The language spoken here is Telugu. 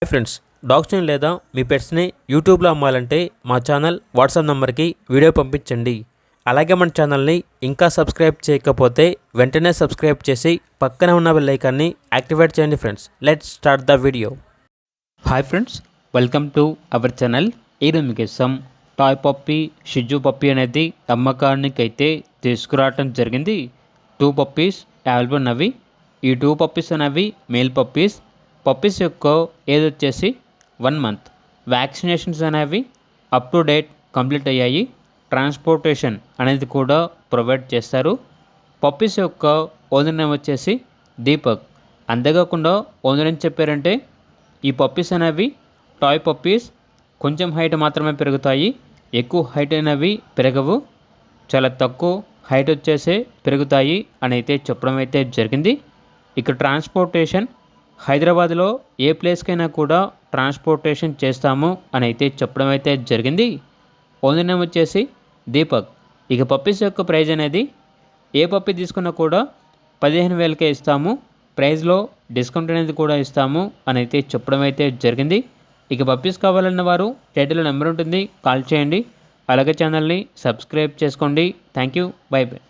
హాయ్ ఫ్రెండ్స్, డాగ్స్ని లేదా మీ పెట్స్ని యూట్యూబ్లో అమ్మాలంటే మా ఛానల్ వాట్సాప్ నెంబర్కి వీడియో పంపించండి. అలాగే మన ఛానల్ని ఇంకా సబ్స్క్రైబ్ చేయకపోతే వెంటనే సబ్స్క్రైబ్ చేసి పక్కనే ఉన్న బెల్ ఐకాన్ని యాక్టివేట్ చేయండి. Friends, let's start the video. Hi friends, welcome to our channel. ఈరోజు మీకు ఇస్తాం టాయ్ పప్పీ, షిజు పప్పీ అనేది అమ్మకానికి అయితే తీసుకురావటం జరిగింది. 2 పప్పీస్ అవైలబుల్ ఉన్నవి. ఈ 2 పప్పీస్ అనేవి మేల్ పప్పీస్. పప్పీస్ యొక్క ఏజ్ వచ్చేసి 1 మంత్. వ్యాక్సినేషన్స్ అనేవి అప్ టు డేట్ కంప్లీట్ అయ్యాయి. ట్రాన్స్పోర్టేషన్ అనేది కూడా ప్రొవైడ్ చేస్తారు. పప్పీస్ యొక్క ఓనర్ నేమ్ వచ్చేసి దీపక్. అంతేకాకుండా ఓనర్ ఏం చెప్పారంటే ఈ పప్పీస్ అనేవి టాయ్ పప్పీస్, కొంచెం హైట్ మాత్రమే పెరుగుతాయి, ఎక్కువ హైట్ అనేవి పెరగవు, చాలా తక్కువ హైట్ వచ్చేసి పెరుగుతాయి అని అయితే చెప్పడం అయితే జరిగింది. ఇక ట్రాన్స్పోర్టేషన్ హైదరాబాద్లో ఏ ప్లేస్కైనా కూడా ట్రాన్స్పోర్టేషన్ చేస్తాము అని అయితే చెప్పడం అయితే జరిగింది. ఓనర్ నేమ్ వచ్చేసి దీపక్. ఇక పప్పీస్ యొక్క ప్రైజ్ అనేది ఏ పప్పీ తీసుకున్నా కూడా 15,000కే ఇస్తాము, ప్రైజ్లో డిస్కౌంట్ అనేది కూడా ఇస్తాము అని అయితే చెప్పడం అయితే జరిగింది. ఇక పప్పీస్ కావాలన్న వారు టైటిల్లో నెంబర్ ఉంటుంది, కాల్ చేయండి. అలాగే ఛానల్ని సబ్స్క్రైబ్ చేసుకోండి. Thank you, by by.